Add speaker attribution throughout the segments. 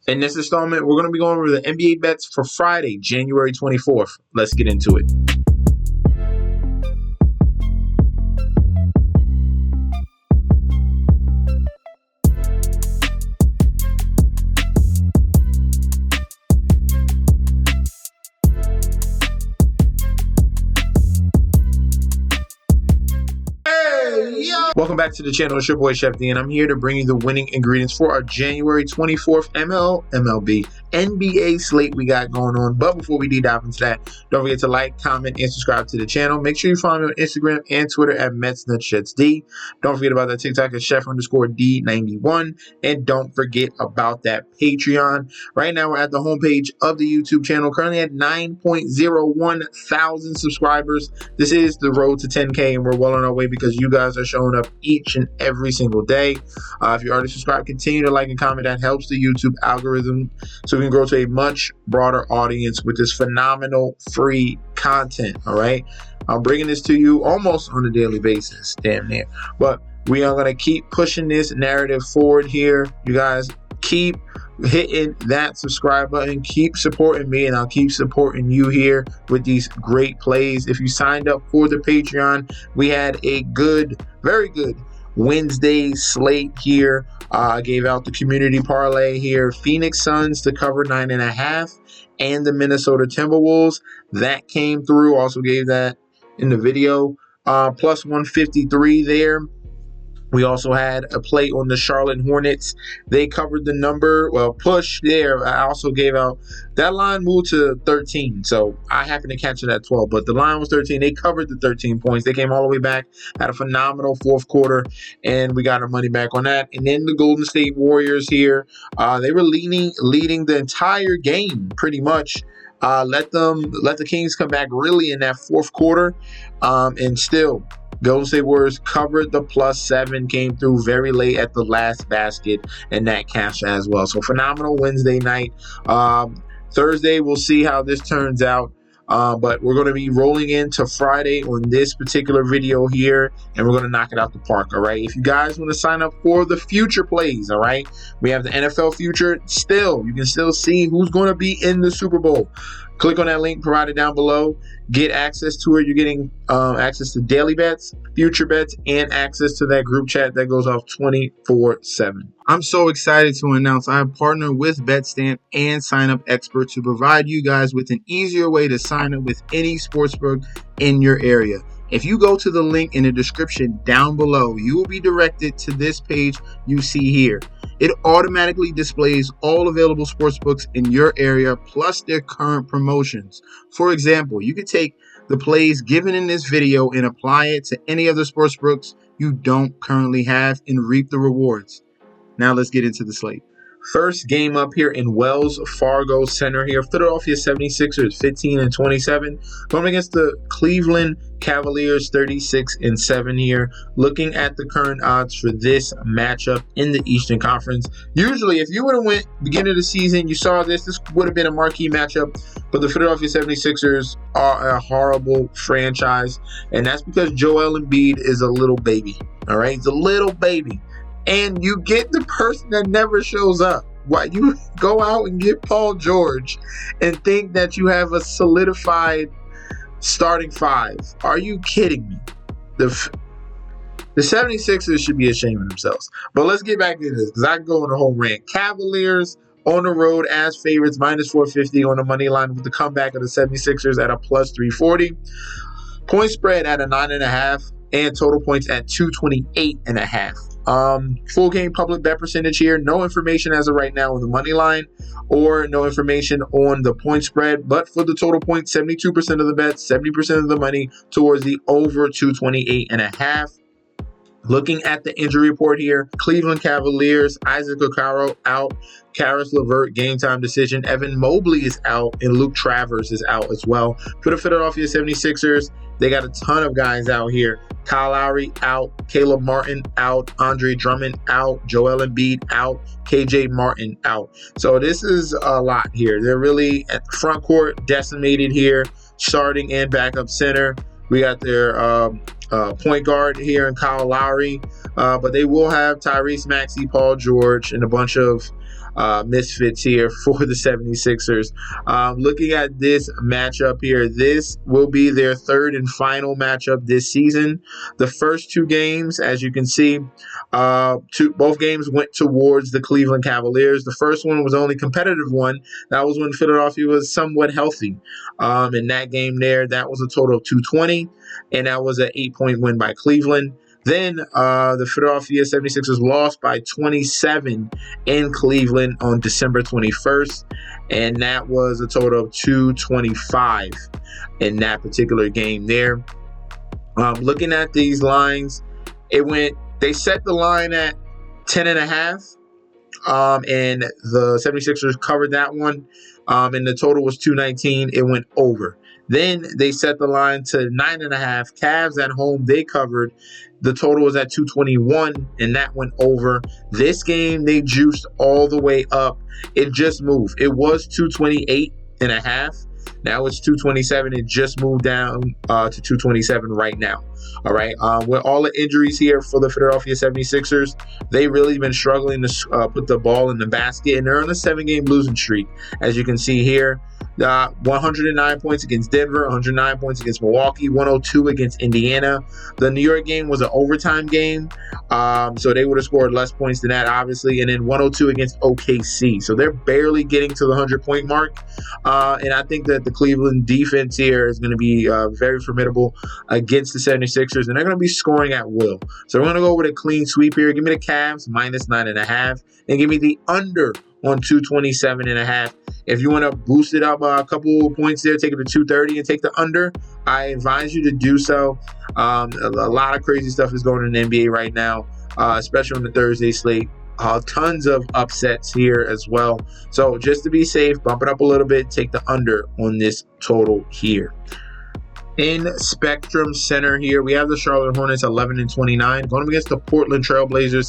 Speaker 1: In this installment, we're going to be going over the NBA bets for Friday, January 24th. Let's get into it. Welcome back to the channel. It's your boy Chef D, and I'm here to bring you the winning ingredients for our January 24th MLB, NBA slate we got going on. But before we deep dive into that, don't forget to like, comment, and subscribe to the channel. Make sure you follow me on Instagram and Twitter at MetsNutshetsD. Don't forget about that TikTok at Chef_D91. And don't forget about that Patreon. Right now, we're at the homepage of the YouTube channel, currently at 9.01 thousand subscribers. This is the road to 10K, and we're well on our way because you guys are showing up each and every single day. If you're already subscribed, continue to like and comment. That helps the YouTube algorithm so we can grow to a much broader audience with this phenomenal free content. All right, I'm bringing this to you almost on a daily basis, damn near. But we are going to keep pushing this narrative forward here. You guys keep hitting that subscribe button, keep supporting me, and I'll keep supporting you here with these great plays. If you signed up for the Patreon, we had a good, very good Wednesday slate here. I gave out the community parlay here, Phoenix Suns to cover 9.5 and the Minnesota Timberwolves. That came through. Also gave that in the video, plus 153 there. We also had a play on the Charlotte Hornets. They covered the number, well, push there. I also gave out, that line moved to 13. So I happened to catch it at 12, but the line was 13. They covered the 13 points. They came all the way back, had a phenomenal fourth quarter, and we got our money back on that. And then the Golden State Warriors here, they were leading the entire game pretty much. Let the Kings come back really in that fourth quarter, and still Golden State Warriors covered the +7, came through very late at the last basket, and that cashed as well. So phenomenal Wednesday night. Thursday, we'll see how this turns out. But we're going to be rolling into Friday on this particular video here, and we're going to knock it out the park, all right? If you guys want to sign up for the future plays, all right? We have the NFL future still. You can still see who's going to be in the Super Bowl. Click on that link provided down below. Get access to it. You're getting access to daily bets, future bets, and access to that group chat that goes off 24/7. I'm so excited to announce I have partnered with BetStamp and Sign Up Expert to provide you guys with an easier way to sign up with any sportsbook in your area. If you go to the link in the description down below, you will be directed to this page you see here. It automatically displays all available sportsbooks in your area plus their current promotions. For example, you could take the plays given in this video and apply it to any other sportsbooks you don't currently have and reap the rewards. Now let's get into the slate. First game up here in Wells Fargo Center here. Philadelphia 76ers 15-27. Going against the Cleveland Cavaliers 36-7 here. Looking at the current odds for this matchup in the Eastern Conference. Usually, if you would have went beginning of the season, you saw this would have been a marquee matchup. But the Philadelphia 76ers are a horrible franchise. And that's because Joel Embiid is a little baby. All right? He's a little baby. And you get the person that never shows up. Why you go out and get Paul George and think that you have a solidified starting five? Are you kidding me? The 76ers should be ashamed of themselves. But let's get back to this because I can go on a whole rant. Cavaliers on the road as favorites, -450 on the money line with the comeback of the 76ers at a +340. Point spread at a 9.5 and total points at 228.5. Full game public bet percentage here. No information as of right now on the money line or no information on the point spread. But for the total points, 72% of the bets, 70% of the money towards the over 228.5. Looking at the injury report here, Cleveland Cavaliers, Isaac Okoro out, Karis LeVert, game time decision. Evan Mobley is out, and Luke Travers is out as well. For the Philadelphia 76ers, they got a ton of guys out here. Kyle Lowry out, Caleb Martin out, Andre Drummond out, Joel Embiid out, KJ Martin out. So this is a lot here. They're really at the front court decimated here, starting and backup center. We got their point guard here in Kyle Lowry, but they will have Tyrese Maxey, Paul George, and a bunch of misfits here for the 76ers. Looking at this matchup here, this will be their third and final matchup this season. The first two games, as you can see, both games went towards the Cleveland Cavaliers. The first one was the only competitive one. That was when Philadelphia was somewhat healthy. In that game there, that was a total of 220, and that was an 8-point win by Cleveland. Then the Philadelphia 76ers lost by 27 in Cleveland on December 21st, and that was a total of 225 in that particular game there. Looking at these lines, they set the line at 10.5, and the 76ers covered that one, and the total was 219. It went over. Then they set the line to 9.5. Cavs at home, they covered. The total was at 221, and that went over. This game, they juiced all the way up. It just moved. It was 228.5. Now it's 227. It just moved down to 227 right now. All right. With all the injuries here for the Philadelphia 76ers, they've really been struggling to put the ball in the basket, and they're on a 7-game losing streak. As you can see here, 109 points against Denver, 109 points against Milwaukee, 102 against Indiana. The New York game was an overtime game, so they would have scored less points than that, obviously, and then 102 against OKC. So they're barely getting to the 100-point mark, and I think that the Cleveland defense here is going to be very formidable against the 76ers, and they're going to be scoring at will. So we're going to go with a clean sweep here. Give me the Cavs minus 9.5, and give me the under on 227.5. If you want to boost it up a couple of points there, take it to 230 and take the under, I advise you to do so. A lot of crazy stuff is going on in the NBA right now, especially on the Thursday slate. Tons of upsets here as well. So just to be safe, bump it up a little bit, take the under on this total here. In Spectrum Center here, we have the Charlotte Hornets 11-29 going up against the Portland Trailblazers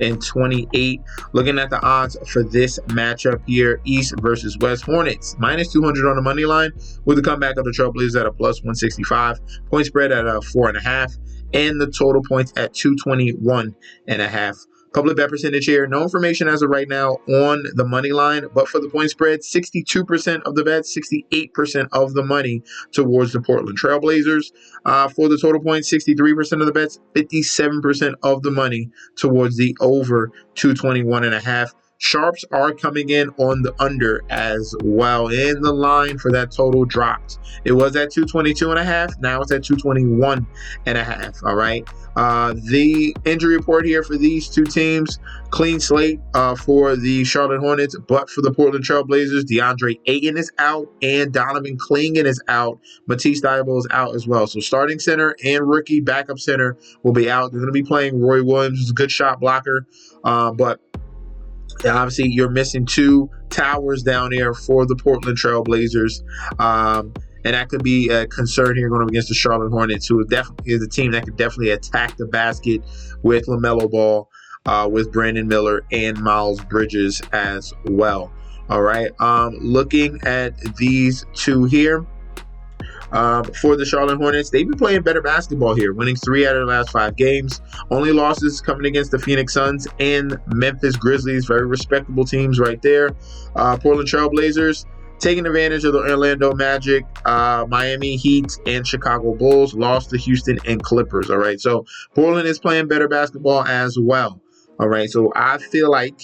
Speaker 1: 16-28. Looking at the odds for this matchup here, East versus West. Hornets minus 200 on the money line with the comeback of the Trailblazers at a plus 165. Point spread at a 4.5, and the total points at 221.5. Couple of bet percentage here. No information as of right now on the money line, but for the point spread, 62% of the bets, 68% of the money towards the Portland Trailblazers. For the total points, 63% of the bets, 57% of the money towards the over 221.5. Sharps are coming in on the under as well, and the line for that total dropped. It was at 222.5. Now it's at 221.5. All right. The injury report here for these two teams: clean slate for the Charlotte Hornets, but for the Portland Trailblazers, DeAndre Ayton is out and Donovan Clingan is out. Matisse Thybulle is out as well. So starting center and rookie backup center will be out. They're going to be playing Roy Williams, who's a good shot blocker, but obviously you're missing two towers down there for the Portland Trailblazers. And that could be a concern here going up against the Charlotte Hornets, who definitely is a team that could definitely attack the basket with LaMelo Ball, with Brandon Miller and Miles Bridges as well. All right. Looking at these two here. For the Charlotte Hornets, they've been playing better basketball here, winning 3 out of their last 5 games. Only losses coming against the Phoenix Suns and Memphis Grizzlies, very respectable teams right there. Portland Trailblazers taking advantage of the Orlando Magic, Miami Heat, and Chicago Bulls, lost to Houston and Clippers. All right, so Portland is playing better basketball as well. All right, so I feel like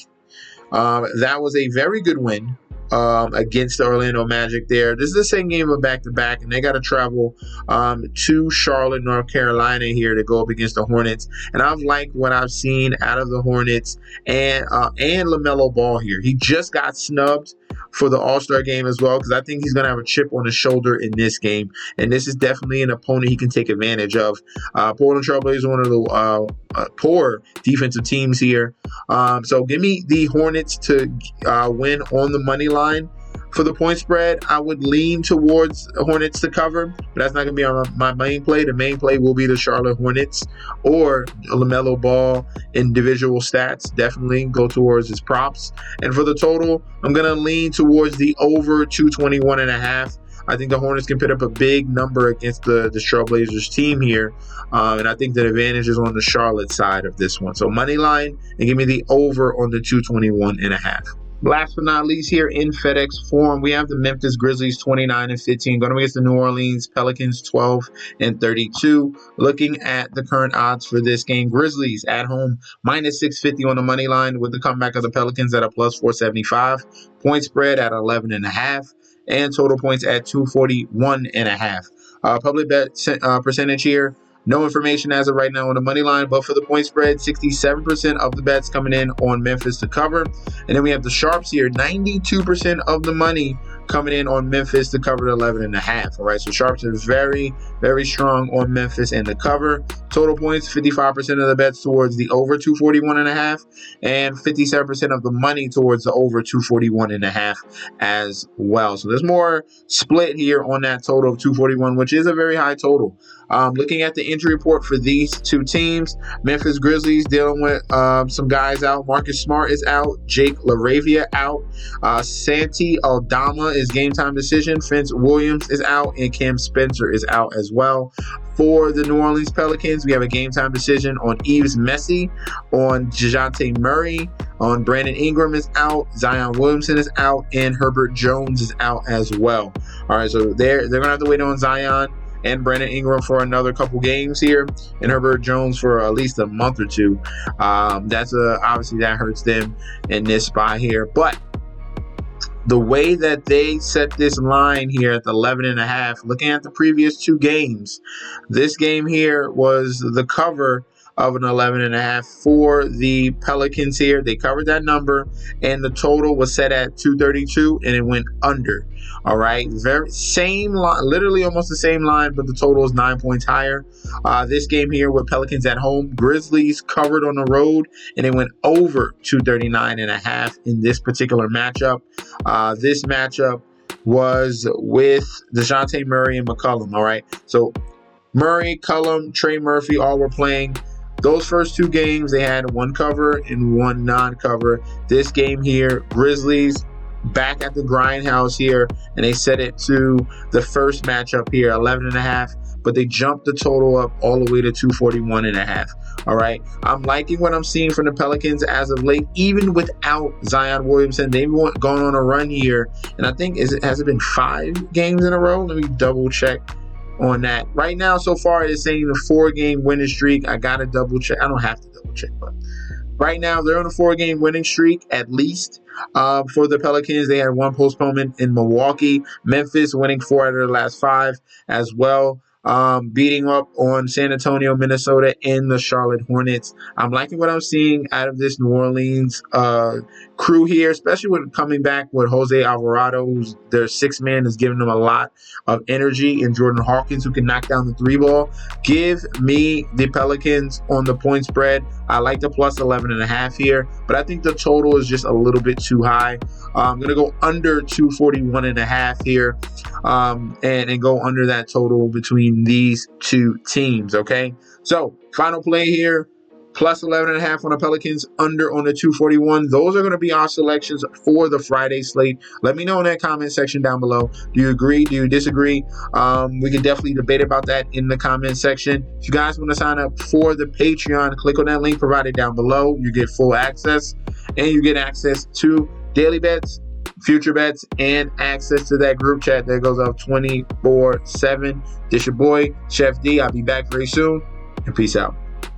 Speaker 1: that was a very good win against the Orlando Magic there. This is the same game of back-to-back, and they got to travel to Charlotte, North Carolina here to go up against the Hornets. And I've liked what I've seen out of the Hornets and LaMelo Ball here. He just got snubbed for the All-Star game as well, because I think he's going to have a chip on his shoulder in this game. And this is definitely an opponent he can take advantage of. Portland Trailblazers, one of the poor defensive teams here. So give me the Hornets to win on the money line. For the point spread, I would lean towards Hornets to cover, but that's not going to be on my main play. The main play will be the Charlotte Hornets or LaMelo Ball individual stats. Definitely go towards his props. And for the total, I'm going to lean towards the over 221.5. I think the Hornets can put up a big number against the Trailblazers team here. And I think the advantage is on the Charlotte side of this one. So money line, and give me the over on the 221.5. Last but not least, here in FedEx Forum, we have the Memphis Grizzlies 29-15 going against the New Orleans Pelicans 12-32. Looking at the current odds for this game, Grizzlies at home minus 650 on the money line with the comeback of the Pelicans at a plus 475. Point spread at 11.5 and total points at 241.5. Public bet percentage here. No information as of right now on the money line, but for the point spread, 67% of the bets coming in on Memphis to cover. And then we have the sharps here, 92% of the money coming in on Memphis to cover the 11.5. All right, so sharps are very, very strong on Memphis and the cover. Total points, 55% of the bets towards the over 241.5 and 57% of the money towards the over 241.5 as well. So there's more split here on that total of 241, which is a very high total. Looking at the injury report for these two teams, Memphis Grizzlies dealing with some guys out. Marcus Smart is out. Jake LaRavia out. Santi Aldama is game time decision. Vince Williams is out. And Cam Spencer is out as well. For the New Orleans Pelicans, we have a game time decision on Yves Messi, on DeJounte Murray, on Brandon Ingram is out. Zion Williamson is out. And Herbert Jones is out as well. All right, so they're going to have to wait on Zion and Brandon Ingram for another couple games here, and Herbert Jones for at least a month or two. Obviously that hurts them in this spot here. But the way that they set this line here at the 11.5, looking at the previous two games, this game here was the cover of an 11.5 for the Pelicans here. They covered that number, and the total was set at 232, and it went under. All right, very same line, literally almost the same line, but the total is 9 points higher. This game here with Pelicans at home, Grizzlies covered on the road, and it went over 239.5 in this particular matchup. This matchup was with DeJounte Murray and McCollum. All right, so Murray, Cullum, Trey Murphy all were playing. Those first two games, they had one cover and one non-cover. This game here, Grizzlies back at the grindhouse here, and they set it to the first matchup here, 11.5, but they jumped the total up all the way to 241.5. All right, I'm liking what I'm seeing from the Pelicans as of late, even without Zion Williamson. They've gone on a run here, and I think has it been 5 games in a row? Let me double check on that. Right now, so far, it's saying the 4-game winning streak. I gotta double check. I don't have to double check, but right now they're on a 4-game winning streak at least. For the Pelicans, they had one postponement in Milwaukee. Memphis winning 4 out of the last 5 as well. Beating up on San Antonio, Minnesota, and the Charlotte Hornets. I'm liking what I'm seeing out of this New Orleans crew here, especially when coming back with Jose Alvarado, who's their 6th man, is giving them a lot of energy, and Jordan Hawkins, who can knock down the 3-ball. Give me the Pelicans on the point spread. I like the plus 11.5 here, but I think the total is just a little bit too high. I'm going to go under 241.5 here and go under that total between these two teams, okay? So, final play here, plus 11.5 on the Pelicans, under on the 241. Those are going to be our selections for the Friday slate. Let me know in that comment section down below. Do you agree? Do you disagree? We can definitely debate about that in the comment section. If you guys want to sign up for the Patreon, click on that link provided down below. You get full access, and you get access to daily bets, future bets, and access to that group chat that goes up 24/7. This your boy, Chef D. I'll be back very soon, and peace out.